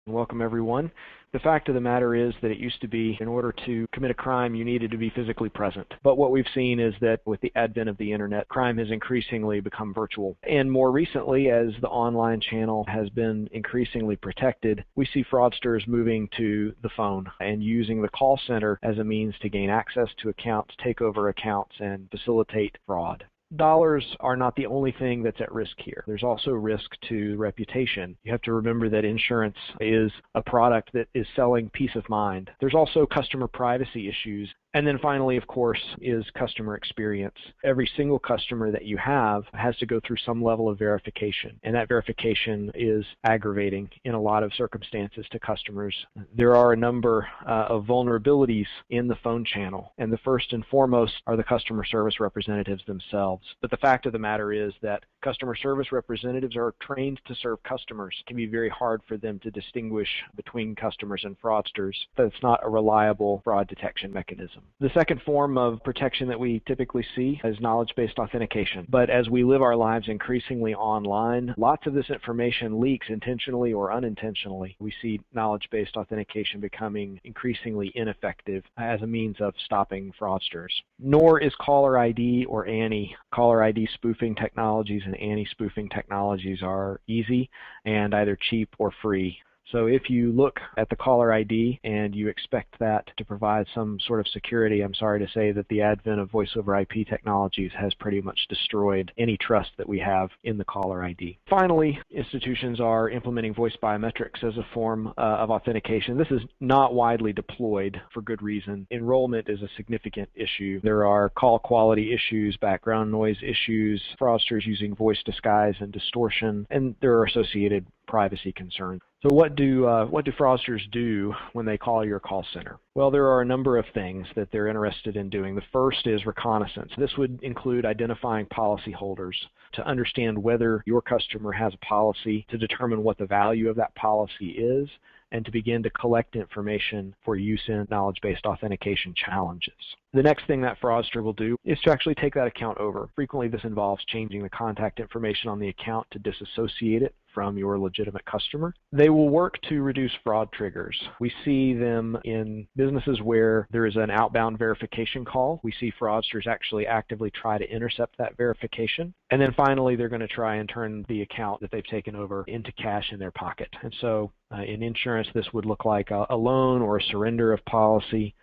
Welcome, everyone. The fact of the matter is that it used to be in order to commit a crime, you needed to be physically present. But what we've seen is that with the advent of the internet, crime has increasingly become virtual. And more recently, as the online channel has been increasingly protected, we see fraudsters moving to the phone and using the call center as a means to gain access to accounts, take over accounts, and facilitate fraud. Dollars are not the only thing that's at risk here. There's also risk to reputation. You have to remember that insurance is a product that is selling peace of mind. There's also customer privacy issues. And then finally, of course, is customer experience. Every single customer that you have has to go through some level of verification, and that verification is aggravating in a lot of circumstances to customers. There are a number of vulnerabilities in the phone channel, and the first and foremost are the customer service representatives themselves. But the fact of the matter is that customer service representatives are trained to serve customers. It can be very hard for them to distinguish between customers and fraudsters. That's not a reliable fraud detection mechanism. The second form of protection that we typically see is knowledge-based authentication. But as we live our lives increasingly online, lots of this information leaks intentionally or unintentionally. We see knowledge-based authentication becoming increasingly ineffective as a means of stopping fraudsters. Nor is caller ID or ANI. Caller ID spoofing technologies and ANI spoofing technologies are easy and either cheap or free. So if you look at the caller ID and you expect that to provide some sort of security, I'm sorry to say that the advent of voice over IP technologies has pretty much destroyed any trust that we have in the caller ID. Finally, institutions are implementing voice biometrics as a form of authentication. This is not widely deployed for good reason. Enrollment is a significant issue. There are call quality issues, background noise issues, fraudsters using voice disguise and distortion, and there are associated privacy concerns. So what do fraudsters do when they call your call center? Well, there are a number of things that they're interested in doing. The first is reconnaissance. This would include identifying policyholders to understand whether your customer has a policy, to determine what the value of that policy is, and to begin to collect information for use in knowledge-based authentication challenges. The next thing that fraudster will do is to actually take that account over. Frequently, this involves changing the contact information on the account to disassociate it from your legitimate customer. They will work to reduce fraud triggers. We see them in businesses where there is an outbound verification call. We see fraudsters actually actively try to intercept that verification. And then finally, they're going to try and turn the account that they've taken over into cash in their pocket. And so in insurance, this would look like a loan or a surrender of policy,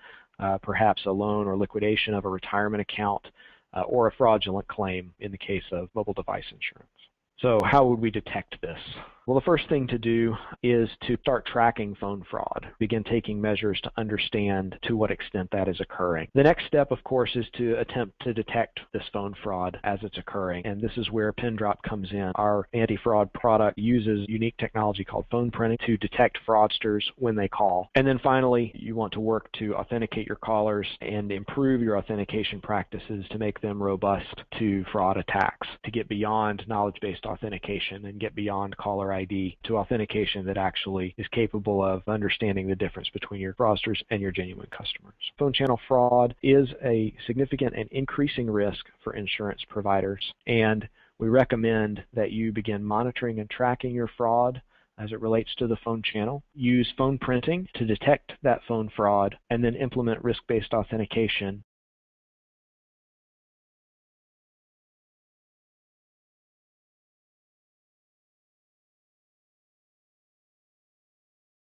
perhaps a loan or liquidation of a retirement account, or a fraudulent claim in the case of mobile device insurance. So how would we detect this? Well, the first thing to do is to start tracking phone fraud, begin taking measures to understand to what extent that is occurring. The next step, of course, is to attempt to detect this phone fraud as it's occurring, and this is where PinDrop comes in. Our anti-fraud product uses unique technology called phone printing to detect fraudsters when they call. And then finally, you want to work to authenticate your callers and improve your authentication practices to make them robust to fraud attacks, to get beyond knowledge-based authentication and get beyond caller ID to authentication that actually is capable of understanding the difference between your fraudsters and your genuine customers. Phone channel fraud is a significant and increasing risk for insurance providers, and we recommend that you begin monitoring and tracking your fraud as it relates to the phone channel. Use phone printing to detect that phone fraud, and then implement risk-based authentication